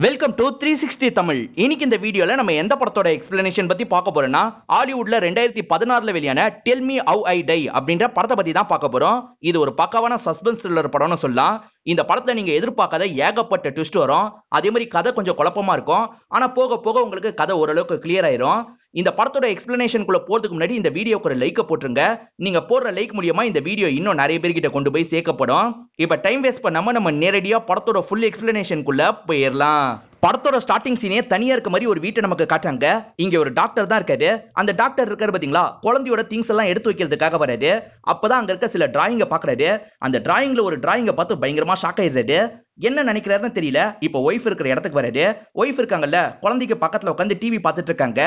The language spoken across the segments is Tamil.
Welcome to 360 Tamil. இன்னைக்கு இந்த வீடியோல நம்ம எந்த படத்தோட எக்ஸ்பிளனேஷன் பத்தி பார்க்க போறோம்னா, ஹாலிவுட்ல 2016ல வெளியான tell me how I die அப்படின்ற படத்தை பத்தி தான் பார்க்க போறோம். இது ஒரு பக்காவான சஸ்பென்ஸ் த்ரில்லர் படம்னு சொல்லலாம். இந்த படத்துல நீங்க எதிர்பார்க்காத ஏகப்பட்ட ட்விஸ்ட் வரும். அதே மாதிரி கதை கொஞ்சம் குழப்பமா இருக்கும். ஆனா போக போக உங்களுக்கு கதை ஓரளவுக்கு கிளியர் ஆயிரும். இந்த படத்தோட எக்ஸ்பிளனேஷனுக்குள்ள போறதுக்கு முன்னாடி இந்த வீடியோக்கு ஒரு லைக் போட்டுருங்க. நீங்க போடுற லைக் மூலியமா இந்த வீடியோ இன்னும் நிறைய பேர்கிட்ட கொண்டு போய் சேர்க்கப்படும். இப்ப டைம் வேஸ்ட் பண்ணாம நம்ம நேரடியா படத்தோட ஃபுல் எக்ஸ்பிளனேஷனுக்குள்ள போயிடலாம். படத்தோட ஸ்டார்டிங் சீனே தனியா இருக்க மாதிரி ஒரு வீட்டை நமக்கு காட்டாங்க. இங்க ஒரு டாக்டர் தான் இருக்காரு. அந்த டாக்டர் இருக்காரு பாத்தீங்களா, குழந்தையோட திங்ஸ் எல்லாம் எடுத்து வைக்கிறதுக்காக வராரு. அப்பதான் அங்க இருக்க சில டிராயிங்க பாக்குறாரு. அந்த டிராயிங்ல ஒரு டிராயிங்க பார்த்து பயங்கரமா ஷாக் ஆயிடுறாரு. என்ன நினைக்கிறாருன்னு தெரியல. இப்ப ஒய்ஃப் இருக்கிற இடத்துக்கு வராரு. ஒய்ஃப் இருக்காங்கல்ல, குழந்தைக்கு பக்கத்துல உட்காந்து டிவி பார்த்துட்டு இருக்காங்க.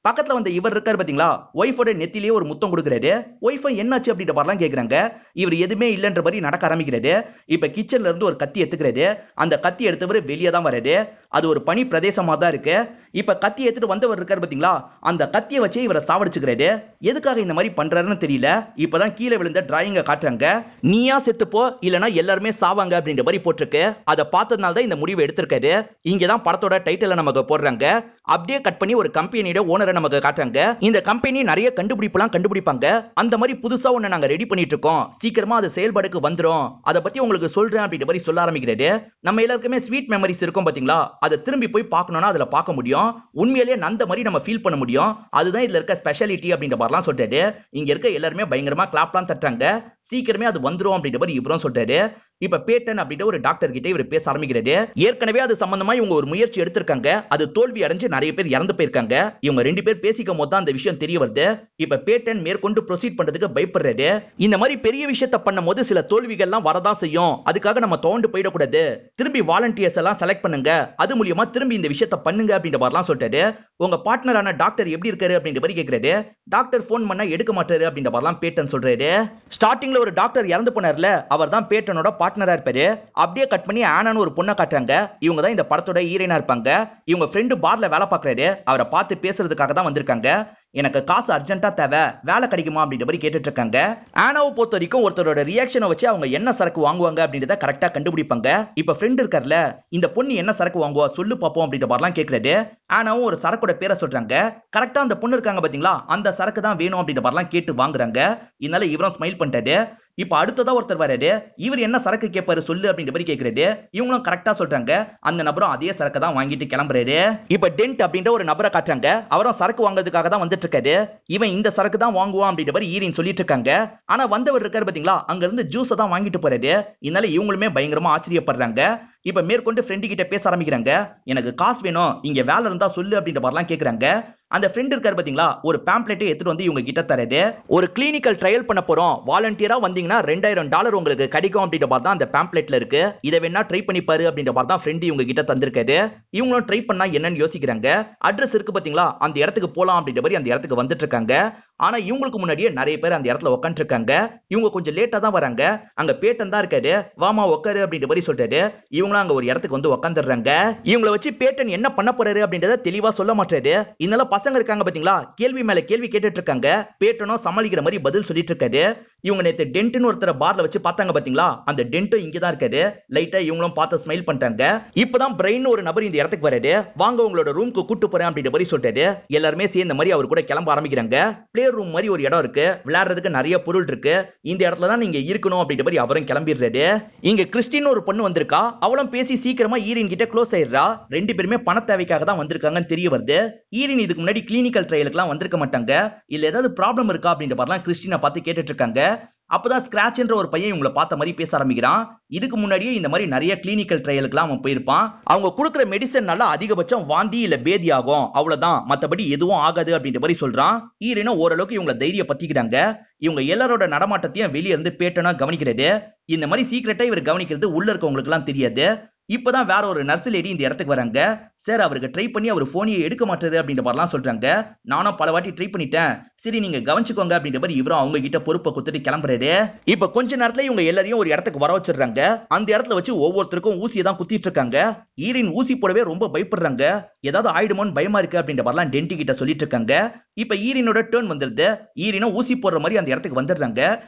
பக்கத்துல வந்து இவர் இருக்காரு பாத்தீங்களா, ஒய்ஃபோட நெத்திலேயே ஒரு முத்தம் கொடுக்குறாரு. ஒய்ஃப் என்னாச்சு அப்படின்ற மாதிரிலாம் கேக்குறாங்க. இவர் எதுவுமே இல்லைன்ற மாதிரி நடக்க ஆரம்பிக்கிறாரு. இப்ப கிச்சன்ல இருந்து ஒரு கத்தி எடுத்துக்கிறாரு. அந்த கத்தி எடுத்தவர் வெளியே தான் வராரு. அது ஒரு பனி பிரதேசமா தான் இருக்கு. இப்ப கத்தி எடுத்துட்டு வந்தவர் இருக்காரு பாத்தீங்களா, அந்த கத்தியை வச்சு இவரை சாவடிச்சுக்கிறாரு. எதுக்காக இந்த மாதிரி பண்றாருன்னு தெரியல. இப்பதான் கீழே விழுந்த டிராயிங்க காட்டுறாங்க. நீயா செத்துப்போ இல்லனா எல்லாருமே சாவாங்க அப்படின்ற மாதிரி போட்டிருக்கு. அதை பார்த்ததுனால தான் இந்த முடிவை எடுத்திருக்காரு. இங்கதான் படத்தோட டைட்டில் நமக்கு போடுறாங்க. அப்படியே கட் பண்ணி ஒரு கம்பெனியோட ஓனரை நமக்கு காட்டுறாங்க. இந்த கம்பெனி நிறைய கண்டுபிடிப்புலாம் கண்டுபிடிப்பாங்க. அந்த மாதிரி புதுசா ஒண்ணு நாங்க ரெடி பண்ணிட்டு இருக்கோம். சீக்கிரமா அது செயல்பாடுக்கு வந்துரும். அதை பத்தி உங்களுக்கு சொல்றேன் அப்படின்ற மாதிரி சொல்ல ஆரம்பிக்கிறாரு. நம்ம எல்லாருக்குமே ஸ்வீட் மெமரிஸ் இருக்கும் பாத்தீங்களா, அதை திரும்பி போய் பார்க்கணும்னா அதுல பார்க்க முடியும். உண்மையிலேயே அந்த மாதிரி நம்ம ஃபீல் பண்ண முடியும். அதுதான் இதுல இருக்க ஸ்பெஷாலிட்டி அப்படின்ற மாதிரிலாம் சொல்றாரு. இங்க இருக்க எல்லாருமே பயங்கரமா கிளாப்லாம் தட்டுறாங்க. சீக்கிரமே அது வந்துரும் அப்படின்ற மாதிரி இவரும் சொல்றாரு. இப்ப பேட்டன் அப்படின்ற ஒரு டாக்டர் கிட்ட இவர் பேச ஆரம்பிக்கிறாரு. ஏற்கனவே அது சம்பந்தமா இவங்க ஒரு முயற்சி எடுத்திருக்காங்க. அது தோல்வி அடைஞ்சு நிறைய பேர் இறந்து போயிருக்காங்க. இவங்க ரெண்டு பேர் பேசிக்கும் போது தான் அந்த விஷயம் தெரிய வருது. இப்ப பேட்டன் மேற்கொண்டு ப்ரொசீட் பண்றதுக்கு பயப்படுறாரு. இந்த மாதிரி பெரிய விஷயத்தை பண்ணும் போது சில தோல்விகள்லாம் வரதான் செய்யும். அதுக்காக நம்ம தோண்டு போயிடக்கூடாது. திரும்பி வாலண்டியர்ஸ் எல்லாம் செலக்ட் பண்ணுங்க. அது மூலியமா திரும்பி இந்த விஷயத்தை பண்ணுங்க அப்படின்ற மாதிரிலாம் சொல்றாரு. உங்க பார்ட்னரான டாக்டர் எப்படி இருக்காரு அப்படின்ற மாதிரி கேக்குறாரு. டாக்டர் போன் பண்ணா எடுக்க மாட்டாரு அப்படின்ற மாதிரிலாம் பேட்டன் சொல்றாரு. ஸ்டார்டிங்ல ஒரு டாக்டர் இறந்து போனார்ல, அவர் தான் பேட்டனோட பார்ட்னரா இருப்பாரு. அப்படியே கட் பண்ணி ஆனான்னு ஒரு பொண்ணை காட்டுறாங்க. இவங்க தான் இந்த படத்தோட ஹீரோயினா இருப்பாங்க. இவங்க ஃப்ரெண்டு பார்ல வேலை பார்க்கறாரு. அவரை பார்த்து பேசுறதுக்காக தான் வந்திருக்காங்க. எனக்கு காசு அர்ஜென்ட்டா தேவை, வேலை கிடைக்குமா அப்படின்ற மாதிரி கேட்டுட்டு இருக்காங்க. ஆனாவை பொறுத்த வரைக்கும் ஒருத்தரோட ரியாக்ஷனை வச்சு அவங்க என்ன சரக்கு வாங்குவாங்க அப்படின்றத கரெக்டா கண்டுபிடிப்பாங்க. இப்ப ஃப்ரெண்ட் இருக்கார்ல, இந்த பொண்ணு என்ன சரக்கு வாங்குவா சொல்லு பாப்போம் அப்படின்ற மாதிரிலாம் கேட்கறாரு. ஆனாவும் ஒரு சரக்கோட பேரை சொல்றாங்க. கரெக்டா அந்த பொண்ணு இருக்காங்க பாத்தீங்களா, அந்த சரக்கு தான் வேணும் அப்படின்ற மாதிரிலாம் கேட்டு வாங்குறாங்க. இதனால இவரும் ஸ்மைல் பண்ணிட்டாரு. இப்ப அடுத்ததா ஒருத்தர் வராரு. இவர் என்ன சரக்கு கேட்பாரு சொல்லு அப்படின்ற மாதிரி கேட்கறாரு. இவங்களும் கரெக்டா சொல்றாங்க. அந்த நபரும் அதே சரக்கு தான் வாங்கிட்டு கிளம்புறாரு. இப்ப டென்ட் அப்படின்ற ஒரு நபரை காட்டுறாங்க. அவரும் சரக்கு வாங்குறதுக்காக தான் வந்துட்டு இருக்காரு. இவன் இந்த சரக்கு தான் வாங்குவான் அப்படின்ற மாதிரி ஈரின் சொல்லிட்டு இருக்காங்க. ஆனா வந்தவர் இருக்காரு பாத்தீங்களா, அங்க இருந்து ஜூஸ் தான் வாங்கிட்டு போறாரு. இதனால இவங்களுமே பயங்கரமா ஆச்சரியப்படுறாங்க. இப்ப மேற்கொண்டு ஃப்ரெண்டு கிட்ட பேச ஆரம்பிக்கிறாங்க. எனக்கு காசு வேணும், இங்க வேலை இருந்தா சொல்லு அப்படின்ற மாதிரிலாம் கேக்குறாங்க. அந்த ஃப்ரெண்ட் இருக்காரு பாத்தீங்களா, ஒரு பேம்ப்ளெட்டை எடுத்துட்டு வந்து இவங்க கிட்ட தராரு. ஒரு கிளினிக்கல் ட்ரையல் பண்ண போறோம், வாலண்டியரா வந்தீங்கன்னா $2000 உங்களுக்கு கிடைக்கும் அப்படின்ற மாதிரி தான் அந்த பேம்ப்ளெட்ல இருக்கு. இதை வேணா ட்ரை பண்ணி பாரு அப்படின்ற மாதிரி தான் ஃப்ரெண்ட் இவங்க கிட்ட தந்திருக்காரு. இவங்களும் ட்ரை பண்ணா என்னன்னு யோசிக்கிறாங்க. அட்ரஸ் இருக்கு பாத்தீங்களா, அந்த இடத்துக்கு போலாம் அப்படின்ற மாதிரி அந்த இடத்துக்கு வந்துட்டு இருக்காங்க. ஆனா இவங்களுக்கு முன்னாடியே நிறைய பேர் அந்த இடத்துல உட்காந்து இருக்காங்க. இவங்க கொஞ்சம் லேட்டா தான் வராங்க. அங்க பேட்டன் தான் இருக்காரு. வாமா உட்காரு அப்படின்ற மாதிரி சொல்றாரு. இவங்களும் அங்க ஒரு இடத்துக்கு வந்து உட்காந்துடுறாங்க. இவங்களை வச்சு பேட்டன் என்ன பண்ண போறாரு அப்படின்றத தெளிவா சொல்ல மாட்டாரு. இதனால பசங்க இருக்காங்க பாத்தீங்களா, கேள்வி மேல கேள்வி கேட்டுட்டு இருக்காங்க. பேட்டனும் சமாளிக்கிற மாதிரி பதில் சொல்லிட்டு இருக்காரு. இவங்க நேத்து டென்ட்னு ஒருத்தர பார்ல வச்சு பார்த்தாங்க பாத்தீங்களா, அந்த டென்ட்டும் இங்க தான் இருக்காரு. லைட்டா இவங்களும் பார்த்து ஸ்மைல் பண்றாங்க. இப்பதான் பிரெயின் ஒரு நபர் இந்த இடத்துக்கு வராரு. வாங்க உங்களோட ரூமுக்கு கூட்டு போறேன் அப்படின்ற மாதிரி சொல்றாரு. எல்லாருமே சேர்ந்த மாதிரி அவர் கூட கிளம்ப ஆரம்பிக்கிறாங்க. பிளே ரூம் மாதிரி ஒரு இடம் இருக்கு. விளையாடுறதுக்கு நிறைய பொருள் இருக்கு. இந்த இடத்துல தான் நீங்க இருக்கணும் அப்படின்ற மாதிரி அவரும் கிளம்பிடுறாரு. இங்க கிறிஸ்டின் ஒரு பொண்ணு வந்திருக்கா. அவளும் பேசி சீக்கிரமா ஈரின் கிட்ட க்ளோஸ் ஆயிடுறா. ரெண்டு பேருமே பண தேவைக்காக தான் வந்திருக்காங்கன்னு தெரிய வருது. ஈரின் இதுக்கு முன்னாடி கிளினிக்கல் ட்ரையலுக்குலாம் வந்திருக்க மாட்டாங்க. இல்ல ஏதாவது ப்ராப்ளம் இருக்கா அப்படின்ற மாதிரிலாம் கிறிஸ்டினை பார்த்து கேட்டுட்டு இருக்காங்க. அப்பதான் ஸ்கிராச்ன்ற ஒரு பையன் இவங்களை பார்த்த மாதிரி பேச ஆரம்பிக்கிறான். இதுக்கு முன்னாடியே இந்த மாதிரி நிறைய கிளினிக்கல் ட்ரையலுக்குலாம் அவன் போயிருப்பான். அவங்க கொடுக்குற மெடிசன்னால அதிகபட்சம் வாந்தி இல்ல பேதி ஆகும், அவ்வளவுதான், மத்தபடி எதுவும் ஆகாது அப்படின்ற மாதிரி சொல்றான். ஈரினும் ஓரளவுக்கு இவங்களை தைரியம் பத்திக்கிறாங்க. இவங்க எல்லாரோட நடமாட்டத்தையும் வெளியே இருந்து பேட்டனா கவனிக்கிறது. இந்த மாதிரி சீக்கிரட்டா இவர் கவனிக்கிறது உள்ள இருக்கவங்களுக்கு எல்லாம் தெரியாது. இப்பதான் வேற ஒரு நர்ஸ் லேடி இந்த இடத்துக்கு வராங்க. சார் அவருக்கு ட்ரை பண்ணி அவர் போனியை எடுக்க மாட்டாரு அப்படின்ற மாதிரிலாம் சொல்றாங்க. நானும் பல வாட்டி ட்ரை பண்ணிட்டேன், சரி நீங்க கவனிச்சுக்கோங்க அப்படின்ற மாதிரி இவரும் அவங்க கிட்ட பொறுப்பை கொடுத்துட்டு கிளம்புறாரு. இப்ப கொஞ்ச நேரத்துல இவங்க எல்லாரையும் ஒரு இடத்துக்கு வர வச்சிடுறாங்க. அந்த இடத்துல வச்சு ஒவ்வொருத்தருக்கும் ஊசியை தான் குத்திட்டு இருக்காங்க. ஈரின் ஊசி போடவே ரொம்ப பயப்படுறாங்க. ஏதாவது ஆயிடுமோன்னு பயமா இருக்கு அப்படின்ற மாதிரிலாம் டென்டி கிட்ட சொல்லிட்டு இருக்காங்க. இப்ப ஈரினோட டர்ன் வந்துருது. ஈரினும் ஊசி போடுற மாதிரி அந்த இடத்துக்கு வந்துடுறாங்க.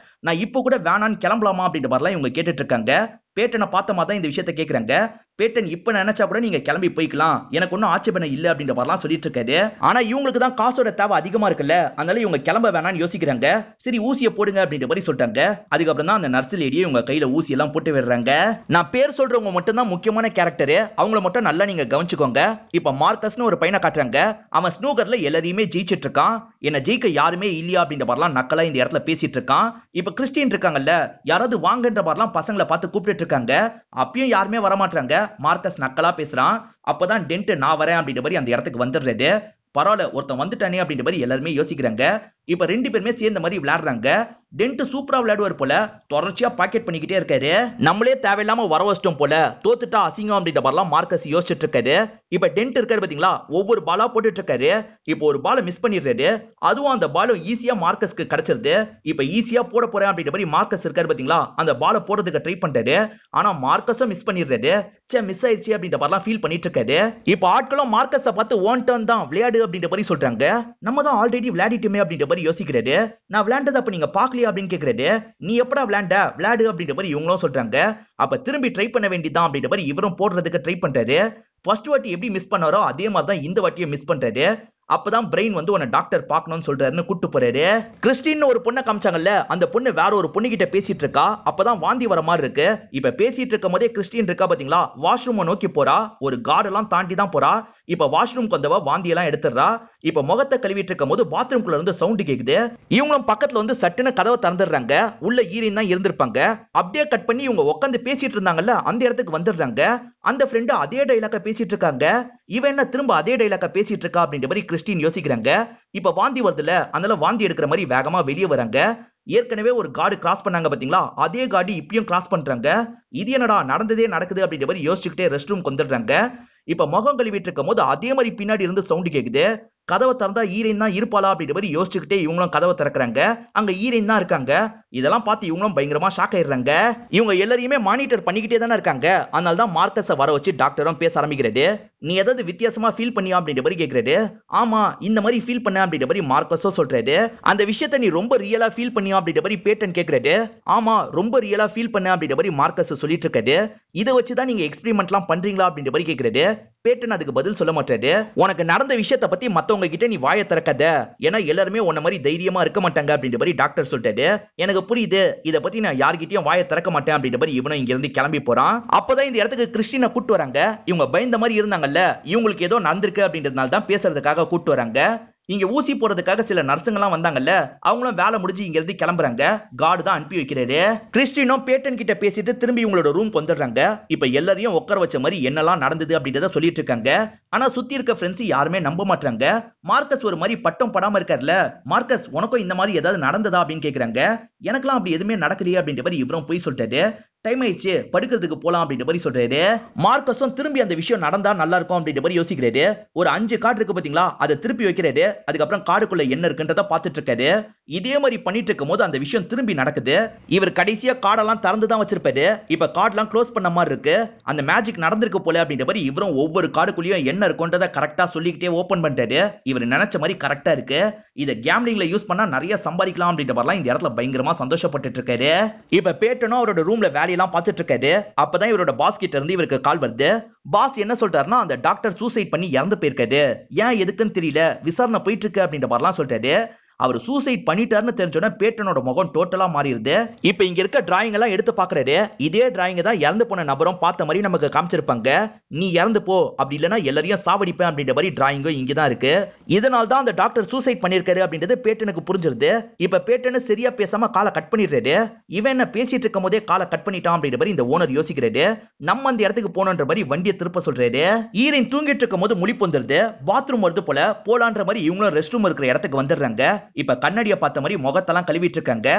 நான் இப்ப கூட வேணான்னு கிளம்பலாமா அப்படின்ற மாதிரிலாம் இவங்க கேட்டுட்டு இருக்காங்க. பேட்டனை பார்த்த மாதிரி தான் இந்த விஷயத்தை கேட்கறாங்க. பேட்டன் இப்ப நினைச்சா கூட நீங்க கிளம்பி போய்க்கலாம், எனக்கு ஒன்னும் ஆட்சேபனை இல்ல அப்படின்ற மாதிரிலாம் சொல்லிட்டு இருக்காரு. ஆனா இவங்களுக்கு தான் காசோட தேவை அதிகமா இருக்குல்ல, அதனால இவங்க கிளம்ப வேணாம்னு யோசிக்கிறாங்க. சரி ஊசியை போடுங்க அப்படின்ற மாதிரி சொல்லிட்டாங்க. அதுக்கப்புறம் தான் அந்த நர்ஸ் லேடியே இவங்க கையில ஊசி எல்லாம் போட்டு விடுறாங்க. நான் பேர் சொல்றவங்க மட்டும் தான் முக்கியமான கேரக்டர், அவங்கள மட்டும் நல்லா நீங்க கவனிச்சுக்கோங்க. இப்ப மார்க்கஸ்னு ஒரு பையனை காட்டுறாங்க. அவன் ஸ்னூக்கர்ல எல்லாரையுமே ஜெயிச்சிட்டு இருக்கான். என்ன ஜெயிக்க யாருமே இல்லையா அப்படின்ற மாதிரிலாம் நக்கலா இந்த இடத்துல பேசிட்டு இருக்கான். இப்ப கிறிஸ்டின் இருக்காங்கல்ல, யாராவது வாங்கன்ற மாதிரிலாம் பசங்களை பார்த்து கூப்பிட்டு இருக்காங்க. அப்பயும் யாருமே வரமாட்டாங்க. மார்க்கஸ் நக்கலா பேசுறான். அப்பதான் டென்ட் நான் வரேன் அப்படின்ற மாதிரி அந்த இடத்துக்கு வந்துடுறாரு. பரவாயில்ல ஒருத்தன் வந்துட்டானே அப்படின்ற மாதிரி எல்லாருமே யோசிக்கிறாங்க. இப்ப ரெண்டு பேருமே சேர்ந்த மாதிரி விளையாடுறாங்க. டென்ட் சூப்பரா விளையாடுவார் போல, தொடர்ச்சியா பாக்கெட் பண்ணிக்கிட்டே இருக்காரு. நம்மளே தேவையில்லாம வர வச்சிட்டோம் போல, தோத்துட்டா அசிங்கம் அப்படின்ற மாதிரிலாம் மார்க்கஸ் யோசிச்சுட்டு இருக்காரு. இப்ப டென்ட் இருக்காரு பாத்தீங்களா, ஒவ்வொரு பாலா போட்டுட்டு இருக்காரு. இப்போ ஒரு பாலை மிஸ் பண்ணிடுறாரு. அதுவும் அந்த பாலும் ஈஸியா மார்க்கஸ்க்கு கிடைச்சிருது. இப்ப ஈஸியா போட போறேன் அப்படின்ற மாதிரி மார்க்கஸ் இருக்காரு பாத்தீங்களா, அந்த பாலை போடுறதுக்கு ட்ரை பண்றாரு. ஆனா மார்க்கஸும் மிஸ் பண்ணிடுறாரு. சே மிஸ் ஆயிடுச்சு அப்படின்ற மாதிரிலாம் ஃபீல் பண்ணிட்டு இருக்காரு. இப்ப ஆட்களும் மார்க்கஸை பார்த்து ஒன் டர்ன் தான் விளையாடு அப்படின்ற மாதிரி சொல்றாங்க. நம்ம தான் ஆல்ரெடி விளையாடிட்டுமே அப்படின்ற மாதிரி யோசிக்கிறாரு. நான் விளையாண்டது அப்ப நீங்க பாக்கலையா அப்படின்னு கேக்குறாரு. நீ எப்படா விளையாடு அப்படின்ற மாதிரி இவங்களும் சொல்றாங்க. அப்ப திரும்பி ட்ரை பண்ண வேண்டியதான் அப்படின்ற மாதிரி இவரும் போடுறதுக்கு ட்ரை பண்றாரு. ஃபர்ஸ்ட் வாட்டி எப்படி மிஸ் பண்ணாரோ அதே மாதிரி தான் இந்த வாட்டியும் மிஸ் பண்றாரு. அப்பதான் பிரெயின் வந்து உன்னை டாக்டர் பார்க்கணும்னு சொல்றாருன்னு கூட்டு போறாரு. கிறிஸ்டின் ஒரு பொண்ணை காமிச்சாங்கல்ல, அந்த பொண்ணு வேற ஒரு பொண்ணு கிட்ட பேசிட்டு இருக்கா. அப்பதான் வாந்தி வர மாதிரி இருக்கு. இப்ப பேசிட்டு இருக்கும் போதே கிறிஸ்டின் இருக்கா பாத்தீங்களா, வாஷ்ரூம் நோக்கி போறா. ஒரு கார்டு எல்லாம் தாண்டி தான் போறா. இப்ப வாஷ்ரூம் வந்தவ வாந்தி எல்லாம் எடுத்துறா. இப்ப முகத்தை கழுவிட்டு இருக்கும் போது பாத்ரூம்குள்ள இருந்து சவுண்ட் கேக்குது. இவங்களும் பக்கத்துல வந்து சட்டுன்னு கதவை திறந்துடுறாங்க. உள்ள ஈரின் தான் இருந்திருப்பாங்க. அப்படியே கட் பண்ணி இவங்க உட்காந்து பேசிட்டு இருந்தாங்கல்ல, அந்த இடத்துக்கு வந்துடுறாங்க. அந்த ஃப்ரெண்டு அதே டைலாக பேசிட்டு இருக்காங்க. இவன் என்ன திரும்ப அதே டைலாக பேசிட்டு இருக்கா அப்படின்ற மாதிரி கிறிஸ்டின் யோசிக்கிறாங்க. இப்ப வாந்தி வருதுல, அதனால வாந்தி எடுக்கிற மாதிரி வேகமா வெளியே வராங்க. ஏற்கனவே ஒரு கார்டு கிராஸ் பண்ணாங்க பாத்தீங்களா, அதே கார்டு இப்பயும் கிராஸ் பண்றாங்க. இது என்னடா நடந்ததே நடக்குது அப்படின்ற மாதிரி யோசிச்சுக்கிட்டே ரெஸ்ட் ரூம் வந்துடுறாங்க. இப்ப முகம் கழுவிட்டு இருக்கும் போது அதே மாதிரி பின்னாடி இருந்து சவுண்ட் கேக்குது. கதவை திறந்தா ஈரன் தான் இருப்பாளா அப்படின்ற மாதிரி யோசிச்சுக்கிட்டே இவங்களும் கதவை திறக்கிறாங்க. அங்க ஈரன் தான் இருக்காங்க. இதெல்லாம் பார்த்து இவங்களும் பயங்கரமா ஷாக் ஆயிடுறாங்க. இவங்க எல்லாரையுமே மானிட்டர் பண்ணிக்கிட்டே தானே இருக்காங்க. அதனால தான் மார்க்கஸை வர வச்சு டாக்டரும் பேச ஆரம்பிக்கிறது. நீ ஏதாவது வித்தியாசமா ஃபீல் பண்ணியா அப்படின்ற மாதிரி கேட்கறாரு. ஆமா இந்த மாதிரி ஃபீல் பண்ண அப்படின்ற மாதிரி மார்க்கஸோ சொல்றாரு. அந்த விஷயத்தை நீ ரொம்ப ரியலா ஃபீல் பண்ணியா அப்படின்ற மாதிரி பேட்டன் கேட்கறாரு. ஆமா ரொம்ப ரியலா ஃபீல் பண்ண அப்படின்ற மாதிரி மார்க்கஸ் சொல்லிட்டு இருக்காரு. இதை வச்சுதான் நீங்க எக்ஸ்பெரிமெண்ட்லாம் பண்றீங்களா அப்படின்ற மாதிரி கேட்கறாரு. பேட்டன் அதுக்கு பதில் சொல்ல மாட்டாரு. உனக்கு நடந்த விஷயத்தை பத்தி மத்தவங்க கிட்ட நீ வாயை திறக்காத, ஏன்னா எல்லாருமே உன்ன மாதிரி தைரியமா இருக்க மாட்டாங்க அப்படின்ற மாதிரி டாக்டர் சொல்லிட்டாரு. எனக்கு புரியுது, இதை பத்தி நான் யார்கிட்டயும் வாயை திறக்க மாட்டேன் அப்படின்ற மாதிரி இவனும் இங்க இருந்து கிளம்பி போறான். அப்பதான் இந்த இடத்துக்கு கிறிஸ்டினை கூட்டு வராங்க. இவங்க பயந்த மாதிரி இருந்தாங்கல்ல, இவங்களுக்கு ஏதோ நடந்திருக்கு அப்படின்றதுனால தான் பேசுறதுக்காக கூட்டு வராங்க. இங்க ஊசி போறதுக்காக சில நர்சுங்கெல்லாம் வந்தாங்கல்ல, அவங்களும் வேலை முடிஞ்சு இங்க இருந்து கிளம்புறாங்க. கார்டு தான் அனுப்பி வைக்கிறாரு. கிறிஸ்டினும் பேட்டன் கிட்ட பேசிட்டு திரும்பி இவங்களோட ரூம் வந்துடுறாங்க. இப்ப எல்லாரையும் உட்கார வச்ச மாதிரி என்னெல்லாம் நடந்தது அப்படின்றத சொல்லிட்டு இருக்காங்க. ஆனா சுத்தி இருக்க ஃப்ரெண்ட்ஸ் யாருமே நம்ப மாட்டாங்க. மார்க்கஸ் ஒரு மாதிரி பட்டம் படாம இருக்காருல்ல, மார்க்கஸ் உனக்கும் இந்த மாதிரி ஏதாவது நடந்ததா அப்படின்னு கேக்குறாங்க. எனக்கெல்லாம் அப்படி எதுவுமே நடக்கலையே அப்படின்ற மாதிரி இவரும் போய் சொல்லிட்டாரு. டைம் ஆயிடுச்சு படுக்கிறதுக்கு போலாம் அப்படின்ற மாதிரி சொல்றாரு. மார்க்கஸும் திரும்பி அந்த விஷயம் நடந்தா நல்லா இருக்கும் அப்படின்ற மாதிரி யோசிக்கிறாரு. ஒரு 5 கார்டு இருக்கு பாத்தீங்களா, அதை திருப்பி வைக்கிறாரு. அதுக்கப்புறம் கார்டுக்குள்ள என்ன இருக்குன்றத பாத்துட்டு இருக்காரு. இதே மாதிரி பண்ணிட்டு இருக்கும் போது அந்த விஷயம் திரும்பி நடக்குது. இவர் கடைசியா கார்டெல்லாம் திறந்து தான் வச்சிருப்பாரு. இப்ப கார்டெல்லாம் க்ளோஸ் பண்ண மாதிரி இருக்கு. அந்த மேஜிக் நடந்திருக்கு போல அப்படின்ற மாதிரி இவரும் ஒவ்வொரு கார்டுக்குள்ளயும் என்ன இருக்குன்றத கரெக்டா சொல்லிக்கிட்டே ஓபன் பண்ணிட்டாரு. இவர் நினைச்ச மாதிரி கரெக்டா இருக்கு. இதை கேம்லிங்ல யூஸ் பண்ணா நிறைய சம்பாதிக்கலாம் அப்படின்ற மாதிரிலாம் இந்த இடத்துல பயங்கரமா சந்தோஷப்பட்டு இருக்காரு. இப்ப பேட்டனும் அவரோட ரூம்ல வேலையெல்லாம் பார்த்துட்டு இருக்காரு. அப்பதான் இவரோட பாஸ் கிட்ட இருந்து இவருக்கு கால் வருது. பாஸ் என்ன சொல்றாருன்னா, அந்த டாக்டர் சூசைட் பண்ணி இறந்து போயிருக்காரு, ஏன் எதுக்குன்னு தெரியல, விசாரணை போயிட்டு இருக்கு அப்படின்ற மாதிரிலாம் சொல்லிட்டாரு. அவர் சூசைட் பண்ணிட்டாருன்னு தெரிஞ்சோன்னா பேட்டனோட முகம் டோட்டலா மாறிடுது. இப்ப இங்க இருக்க டிராயிங் எல்லாம் எடுத்து பாக்குறாரு. இதே டிராயிங் தான் இறந்து போன நபரும் பார்த்த மாதிரி நமக்கு காமிச்சிருப்பாங்க. நீ இறந்து போ, அப்படி இல்லைன்னா எல்லாரையும் சாவடிப்பேன் அப்படின்ற மாதிரி டிராயிங்கும் இங்கதான் இருக்கு. இதனால தான் அந்த டாக்டர் சூசைட் பண்ணிருக்காரு அப்படின்றது பேட்டனுக்கு புரிஞ்சிருது. இப்ப பேட்டனு சரியா பேசாம காலை கட் பண்ணிடுறாரு. இவன் என்ன பேசிட்டு இருக்கும் போதே காலை கட் பண்ணிட்டான் அப்படின்ற மாதிரி இந்த ஓனர் யோசிக்கிறாரு. நம்ம அந்த இடத்துக்கு போனன்ற மாதிரி வண்டியை திருப்ப சொல்றாரு. ஈரின் தூங்கிட்டு இருக்கும் போது முழிப்பு வந்துருது. பாத்ரூம் வருது போல, போலான்ற மாதிரி இவங்களும் ரெஸ்ட் ரூம் இருக்கிற இடத்துக்கு வந்துடுறாங்க. இப்ப கண்ணாடியை பார்த்த மாதிரி முகத்தெல்லாம் கழுவிட்டு இருக்காங்க.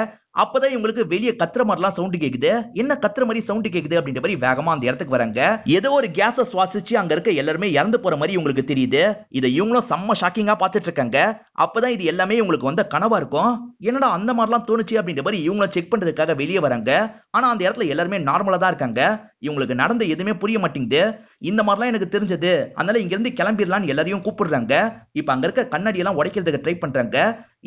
அப்பதான் இவங்களுக்கு வெளியே கத்துற மாதிரிலாம் சவுண்ட் கேக்குது. என்ன கத்துற மாதிரி சவுண்ட் கேக்குது அப்படின்ற மாதிரி வேகமா அந்த இடத்துக்கு வராங்க. ஏதோ ஒரு கேஸை சுவாசிச்சு அங்க இருக்க எல்லாருமே இறந்து போற மாதிரி உங்களுக்கு தெரியுது. இதை இவங்களும் செம்ம ஷாக்கிங்கா பார்த்துட்டு இருக்காங்க. அப்பதான் இது எல்லாமே இவங்களுக்கு வந்த கனவா இருக்கும். என்னடா அந்த மாதிரிலாம் தோணுச்சு அப்படின்ற மாதிரி இவங்களும் செக் பண்றதுக்காக வெளியே வராங்க. ஆனா அந்த இடத்துல எல்லாருமே நார்மலா தான் இருக்காங்க. இவங்களுக்கு நடந்த எதுவுமே புரிய மாட்டேங்குது. இந்த மாதிரிலாம் எனக்கு தெரிஞ்சது, அதனால இங்க இருந்து கிளம்பிடலான்னு எல்லாரையும் கூப்பிடுறாங்க. இப்ப அங்க இருக்க கண்ணாடி எல்லாம் உடைக்கிறதுக்கு ட்ரை பண்றாங்க.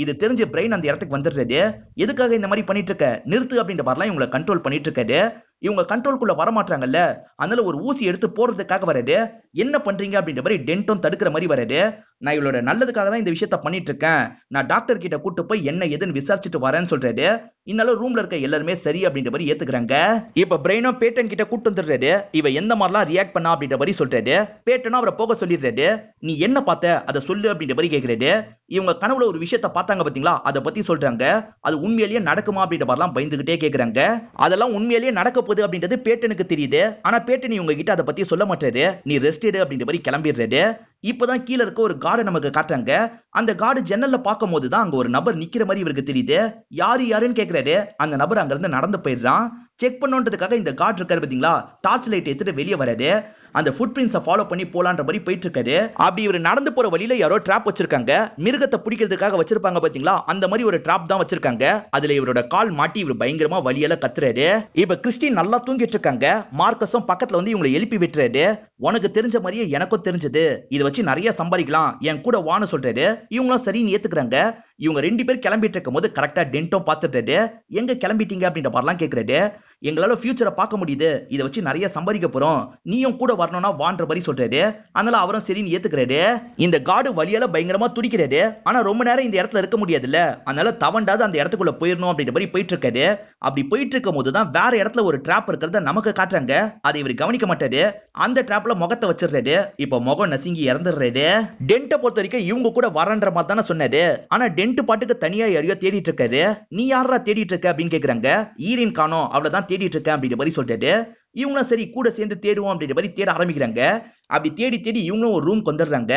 இது தெரிஞ்ச பிரெயின் அந்த இடத்துக்கு வந்துடுறது. எதுக்காக இந்த மாதிரி பண்ணிட்டு இருக்க, நிறுத்து அப்படின்ற மாதிரிலாம் இவங்களை கண்ட்ரோல் பண்ணிட்டு இருக்காரு. இவங்க கண்ட்ரோல்குள்ள வர மாட்டாங்கல்ல, அதனால ஒரு ஊசி எடுத்து போடுறதுக்காக வராரு. என்ன பண்றீங்க அப்படின்ற மாதிரி டென்ட்டும் தடுக்கிற மாதிரி வராரு. நான் இவளோட நல்லதுக்காக தான் இந்த விஷயத்த பண்ணிட்டு இருக்கேன், நான் டாக்டர் கிட்ட கூட்டு போய் என்ன ஏதுன்னு விசாரிச்சுட்டு வரேன்னு சொல்றாரு. இதனால ரூம்ல இருக்க எல்லாருமே சரி அப்படின்ற மாதிரி ஏத்துக்கிறாங்க. இப்ப பிரெயினும் பேட்டன் கிட்ட கூட்டு வந்துடுறாரு. இவ எந்த மாதிரிலாம் ரியாக்ட் பண்ணா அப்படின்ற மாதிரி சொல்றாரு. பேட்டனும் அவரை போக சொல்லிடுறாரு. நீ என்ன பார்த்த அதை சொல்லு அப்படின்ற மாதிரி கேக்குறாரு. இவங்க கனவுல ஒரு விஷயத்த பார்த்தாங்க பாத்தீங்களா, அதை பத்தி சொல்றாங்க. அது உண்மையிலேயே நடக்குமா அப்படின்ற மாதிரிலாம் பயந்துகிட்டே கேக்குறாங்க. அதெல்லாம் உண்மையிலேயே நடக்க போகுது அப்படின்றது பேட்டனுக்கு தெரியுது. ஆனா பேட்டன் இவங்க கிட்ட அதை பத்தி சொல்ல மாட்டாரு. நீ ரெஸ்ட் எடு அப்படின்ற மாதிரி கிளம்பிடுறாரு. இப்பதான் கீழ இருக்க ஒரு கார்டை நமக்கு காட்டுறாங்க. அந்த கார்டு ஜன்னல்ல பார்க்கும் போதுதான் அங்க ஒரு நபர் நிக்கிற மாதிரி இவருக்கு தெரியுது. யாருன்னு கேக்குறாரு. அந்த நபர் அங்க இருந்து நடந்து போயிடுறான். செக் பண்ணணுன்றதுக்காக இந்த கார்டு இருக்காரு பாத்தீங்களா, டார்ச் லைட் எடுத்துட்டு வெளியே வராரு. அந்த ஃபுட் பிரிண்ட்ஸை ஃபாலோ பண்ணி போலான்ற மாதிரி போயிட்டு இருக்காரு. அப்படி இவர் நடந்து போற வழியில யாரோ ட்ராப் வச்சிருக்காங்க. மிருகத்தை பிடிக்கிறதுக்காக வச்சிருப்பாங்க பாத்தீங்களா, அந்த மாதிரி ஒரு ட்ராப் தான் வச்சிருக்காங்க. அதுல இவரோட கால் மாட்டி இவர் பயங்கரமா வலியால கத்துறாரு. இப்ப கிறிஸ்டின் நல்லா தூங்கிட்டு இருக்காங்க. மார்க்கஸும் பக்கத்துல வந்து இவங்களை எழுப்பி விட்டுறாரு. உனக்கு தெரிஞ்ச மாதிரியே எனக்கும் தெரிஞ்சது, இதை வச்சு நிறைய சம்பாதிக்கலாம், என் கூட வான்னு சொல்றாரு. இவங்களும் சரின்னு ஏத்துக்கிறாங்க. இவங்க 2 பேர் கிளம்பிட்டு இருக்கும் போது கரெக்டா டென்ட்டும் பார்த்துட்டாரு. எங்க கிளம்பிட்டீங்க அப்படின்ற மாதிரிலாம் கேக்குறாரு. எங்களால ஃபியூச்சரை பார்க்க முடியுது, இதை வச்சு நிறைய சம்பாதிக்க போறோம், நீயும் கூட வரணும்னா வான்ற மாதிரி சொல்றாரு. அதனால அவரும் சரின்னு ஏத்துக்கிறாரு. இந்த காடு வழியால பயங்கரமா துடிக்கிறாரு. ஆனா ரொம்ப நேரம் இந்த இடத்துல இருக்க முடியாதுல்ல, அதனால தவண்டாது அந்த இடத்துக்குள்ள போயிடணும் அப்படின்ற மாதிரி போயிட்டு இருக்காரு. அப்படி போயிட்டு இருக்கும் போதுதான் வேற இடத்துல ஒரு ட்ராப் இருக்கிறத நமக்கு காட்டுறாங்க. அதை இவர் கவனிக்க மாட்டாரு. அந்த ட்ராப்ல முகத்தை வச்சிடுறாரு. இப்ப முகம் நசுங்கி இறந்துடுறாரு. டென்ட்டை பொறுத்த வரைக்கும் இவங்க கூட வரன்ற மாதிரி தானே சொன்னாரு. ஆனா டென்ட் பாட்டுக்கு தனியா யாரையோ தேடிட்டு இருக்காரு. நீ யாரா தேடிட்டு இருக்க அப்படின்னு கேக்குறாங்க. ஈரின் காணோம், அவ்வளவுதான் தேடிட்டு இருக்கேன் அப்படின்ற மாதிரி சொல்லிட்டு இவங்களும் சரி கூட சேர்ந்து தேடுவோம் அப்படின்ற மாதிரி தேட ஆரம்பிக்கிறாங்க. அப்படி தேடி தேடி இவங்களும் ஒரு ரூம் வந்துடுறாங்க.